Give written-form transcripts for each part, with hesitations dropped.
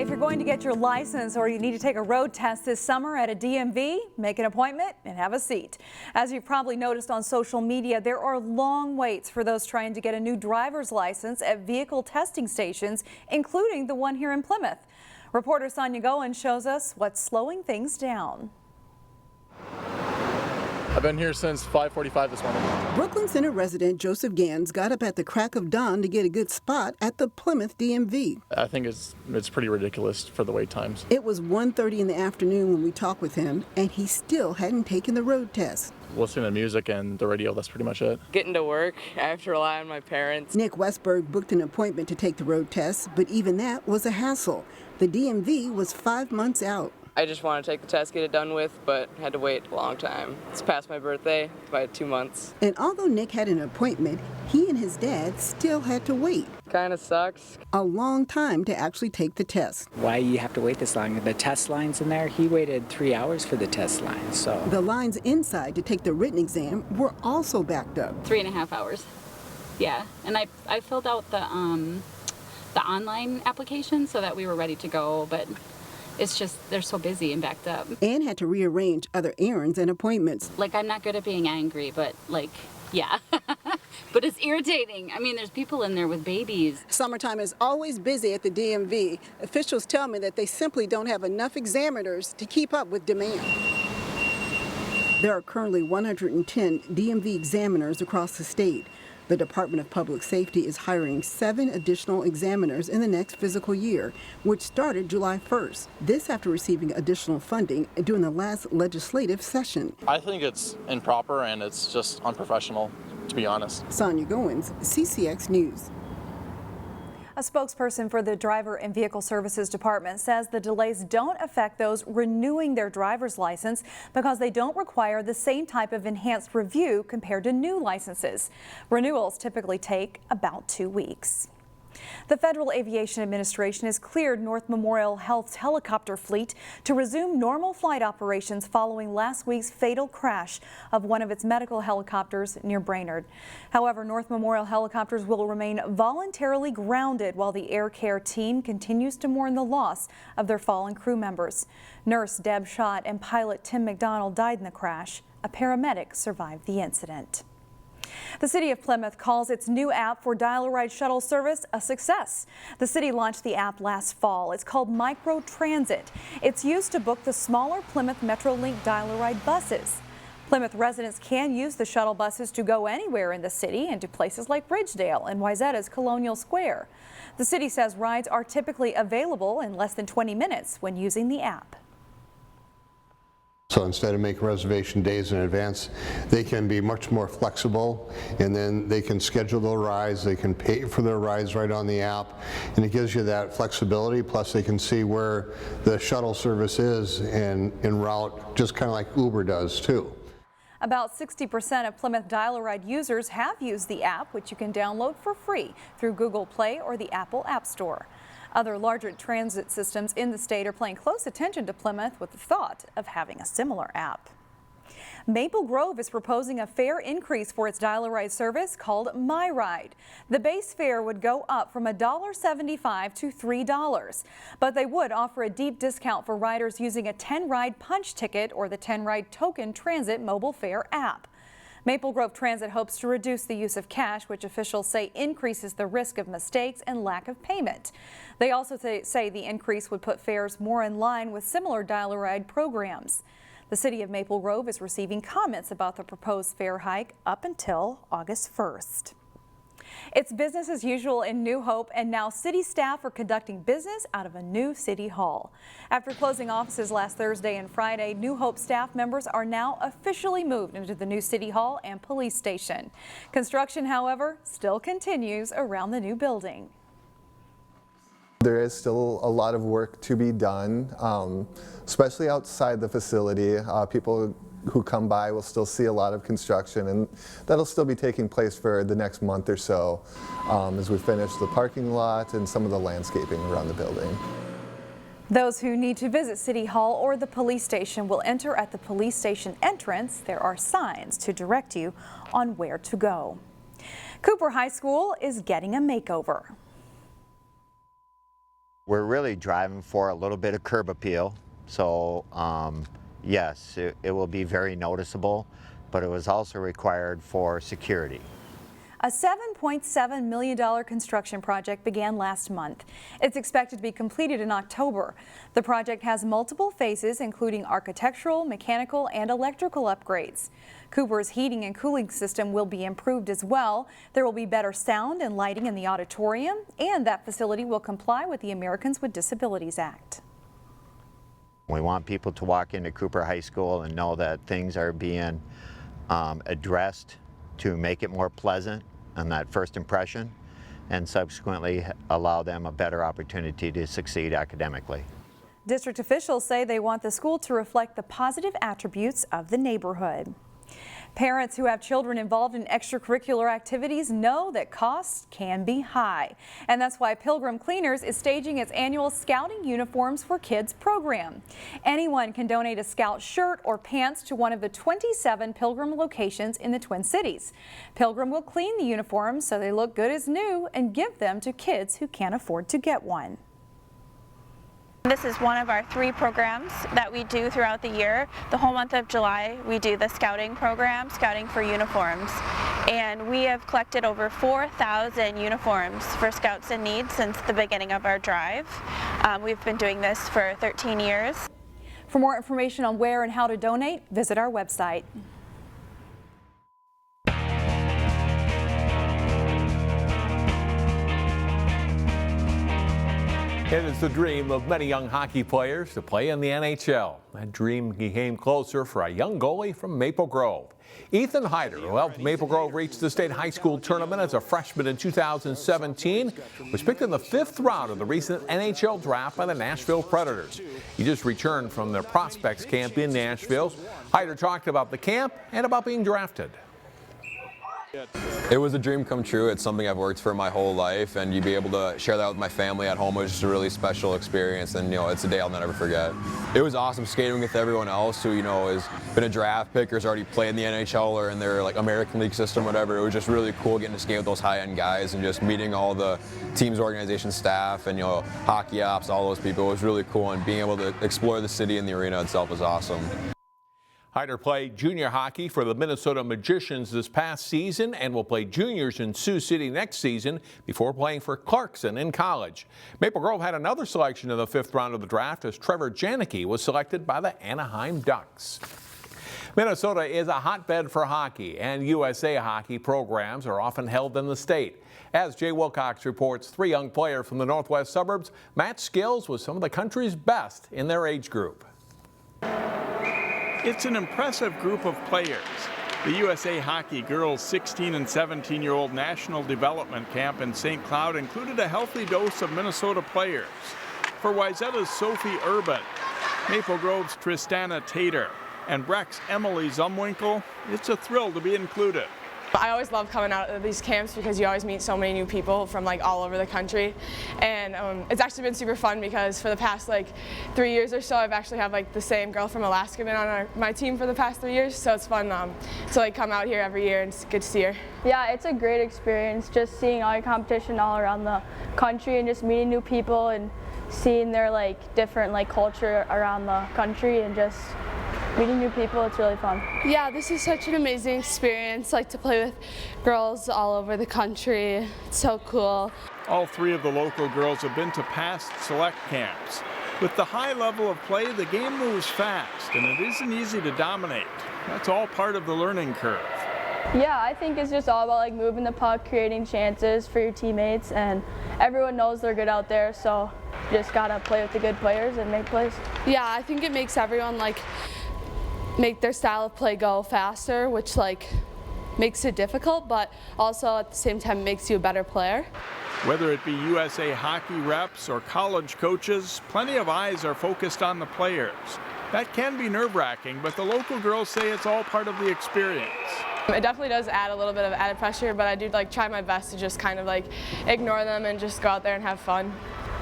If you're going to get your license or you need to take a road test this summer at a DMV, make an appointment and have a seat. As you've probably noticed on social media, there are long waits for those trying to get a new driver's license at vehicle testing stations, including the one here in Plymouth. Reporter Sonia Goen shows us what's slowing things down. I've been here since 5:45 this morning. Brooklyn Center resident Joseph Gans got up at the crack of dawn to get a good spot at the Plymouth DMV. I think it's pretty ridiculous for the wait times. It was 1:30 in the afternoon when we talked with him, and he still hadn't taken the road test. Listening to music and the radio, that's pretty much it. Getting to work, I have to rely on my parents. Nick Westberg booked an appointment to take the road test, but even that was a hassle. The DMV was 5 months out. I just want to take the test, get it done with, but had to wait a long time. It's past my birthday by 2 months. And although Nick had an appointment, he and his dad still had to wait. Kind of sucks. A long time to actually take the test. Why you have to wait this long? The test line's in there. He waited 3 hours for the test line, so. The lines inside to take the written exam were also backed up. 3.5 hours. Yeah, and I filled out the online application so that we were ready to go, but it's just they're so busy and backed up. And had to rearrange other errands and appointments. Like, I'm not good at being angry, but like, yeah. But it's irritating. I mean, there's people in there with babies. Summertime is always busy at the DMV. Officials tell me that they simply don't have enough examiners to keep up with demand. There are currently 110 DMV examiners across the state. The Department of Public Safety is hiring 7 additional examiners in the next fiscal year, which started July 1st. This after receiving additional funding during the last legislative session. I think it's improper and it's just unprofessional, to be honest. Sonia Goins, CCX News. A spokesperson for the Driver and Vehicle Services Department says the delays don't affect those renewing their driver's license because they don't require the same type of enhanced review compared to new licenses. Renewals typically take about 2 weeks. The Federal Aviation Administration has cleared North Memorial Health's helicopter fleet to resume normal flight operations following last week's fatal crash of one of its medical helicopters near Brainerd. However, North Memorial helicopters will remain voluntarily grounded while the air care team continues to mourn the loss of their fallen crew members. Nurse Deb Schott and pilot Tim McDonald died in the crash. A paramedic survived the incident. The City of Plymouth calls its new app for dial-a-ride shuttle service a success. The city launched the app last fall. It's called MicroTransit. It's used to book the smaller Plymouth Metrolink dial-a-ride buses. Plymouth residents can use the shuttle buses to go anywhere in the city and to places like Ridgedale and Wyzetta's Colonial Square. The city says rides are typically available in less than 20 minutes when using the app. So instead of making reservation days in advance, they can be much more flexible, and then they can schedule their rides, they can pay for their rides right on the app, and it gives you that flexibility, plus they can see where the shuttle service is en route, just kind of like Uber does too. About 60% of Plymouth Dial-A-Ride users have used the app, which you can download for free through Google Play or the Apple App Store. Other larger transit systems in the state are paying close attention to Plymouth with the thought of having a similar app. Maple Grove is proposing a fare increase for its dial-a-ride service called My Ride. The base fare would go up from $1.75 to $3, but they would offer a deep discount for riders using a 10-ride punch ticket or the 10-ride token transit mobile fare app. Maple Grove Transit hopes to reduce the use of cash, which officials say increases the risk of mistakes and lack of payment. They also say the increase would put fares more in line with similar dial-a-ride programs. The city of Maple Grove is receiving comments about the proposed fare hike up until August 1st. It's business as usual in New Hope, and now city staff are conducting business out of a new city hall. After closing offices last Thursday and Friday, New Hope staff members are now officially moved into the new city hall and police station. Construction, however, still continues around the new building. There is still a lot of work to be done, especially outside the facility. People who come by will still see a lot of construction, and that'll still be taking place for the next month or so as we finish the parking lot and some of the landscaping around the building. Those who need to visit City Hall or the police station will enter at the police station entrance. There are signs to direct you on where to go. Cooper High School is getting a makeover. We're really driving for a little bit of curb appeal, so yes, it will be very noticeable, but it was also required for security. A $7.7 million construction project began last month. It's expected to be completed in October. The project has multiple phases, including architectural, mechanical, and electrical upgrades. Cooper's heating and cooling system will be improved as well. There will be better sound and lighting in the auditorium, and that facility will comply with the Americans with Disabilities Act. We want people to walk into Cooper High School and know that things are being addressed to make it more pleasant on that first impression, and subsequently allow them a better opportunity to succeed academically. District officials say they want the school to reflect the positive attributes of the neighborhood. Parents who have children involved in extracurricular activities know that costs can be high. And that's why Pilgrim Cleaners is staging its annual Scouting Uniforms for Kids program. Anyone can donate a Scout shirt or pants to one of the 27 Pilgrim locations in the Twin Cities. Pilgrim will clean the uniforms so they look good as new and give them to kids who can't afford to get one. This is one of our 3 programs that we do throughout the year. The whole month of July, we do the scouting program, Scouting for Uniforms. And we have collected over 4,000 uniforms for Scouts in Need since the beginning of our drive. We've been doing this for 13 years. For more information on where and how to donate, visit our website. It is the dream of many young hockey players to play in the NHL. That dream came closer for a young goalie from Maple Grove. Ethan Haider, who helped Maple Grove reach the state high school tournament as a freshman in 2017, was picked in the 5th round of the recent NHL draft by the Nashville Predators. He just returned from their prospects camp in Nashville. Haider talked about the camp and about being drafted. It was a dream come true. It's something I've worked for my whole life, and you'd be able to share that with my family at home was just a really special experience, and it's a day I'll never forget. It was awesome skating with everyone else who has been a draft pick or has already played in the NHL or in their American League system, whatever. It was just really cool getting to skate with those high-end guys and just meeting all the team's organization staff and hockey ops, all those people. It was really cool, and being able to explore the city and the arena itself was awesome. Haider played junior hockey for the Minnesota Magicians this past season and will play juniors in Sioux City next season before playing for Clarkson in college. Maple Grove had another selection in the 5th round of the draft as Trevor Janicki was selected by the Anaheim Ducks. Minnesota is a hotbed for hockey, and USA hockey programs are often held in the state. As Jay Wilcox reports, 3 young players from the northwest suburbs match skills with some of the country's best in their age group. It's an impressive group of players. The USA Hockey Girls 16 and 17-year-old National Development Camp in St. Cloud included a healthy dose of Minnesota players. For Wayzata's Sophie Urban, Maple Grove's Tristana Tater, and Breck's Emily Zumwinkle, it's a thrill to be included. I always love coming out of these camps because you always meet so many new people from all over the country, and it's actually been super fun because for the past 3 years or so I've actually had the same girl from Alaska been on my team for the past 3 years, so it's fun to come out here every year and it's good to see her. Yeah, it's a great experience just seeing all your competition all around the country and just meeting new people and seeing their different culture around the country and just meeting new people. It's really fun. Yeah, this is such an amazing experience, to play with girls all over the country. It's so cool. All 3 of the local girls have been to past select camps. With the high level of play, the game moves fast, and it isn't easy to dominate. That's all part of the learning curve. Yeah, I think it's just all about moving the puck, creating chances for your teammates, and everyone knows they're good out there, so you just gotta play with the good players and make plays. Yeah, I think it makes everyone make their style of play go faster, which makes it difficult, but also at the same time makes you a better player. Whether it be USA hockey reps or college coaches, plenty of eyes are focused on the players. That can be nerve-wracking, but the local girls say it's all part of the experience. It definitely does add a little bit of added pressure, but I do try my best to just ignore them and just go out there and have fun.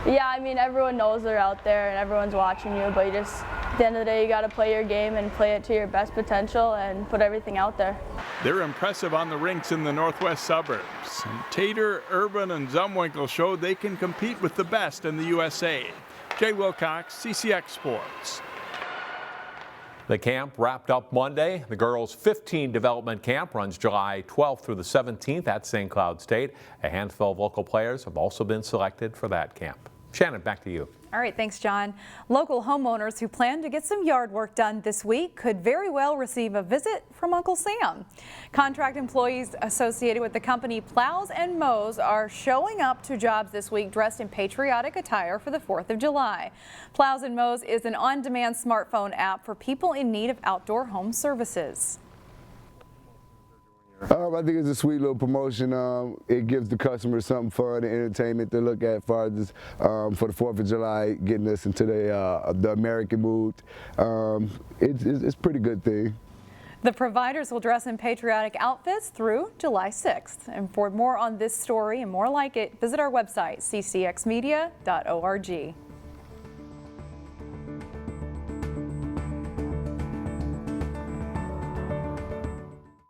Yeah, I mean, everyone knows they're out there and everyone's watching you, but at the end of the day, you got to play your game and play it to your best potential and put everything out there. They're impressive on the rinks in the northwest suburbs. And Haider, Urban, and Zumwinkle showed they can compete with the best in the USA. Jay Wilcox, CCX Sports. The camp wrapped up Monday. The girls' 15 development camp runs July 12th through the 17th at St. Cloud State. A handful of local players have also been selected for that camp. Shannon, back to you. All right, thanks, John. Local homeowners who plan to get some yard work done this week could very well receive a visit from Uncle Sam. Contract employees associated with the company Plows and Mows are showing up to jobs this week dressed in patriotic attire for the 4th of July. Plows and Mows is an on-demand smartphone app for people in need of outdoor home services. I think it's a sweet little promotion. It gives the customers something fun and entertainment to look at for the 4th of July, getting us into the American mood. It's a pretty good thing. The providers will dress in patriotic outfits through July 6th. And for more on this story and more like it, visit our website, ccxmedia.org.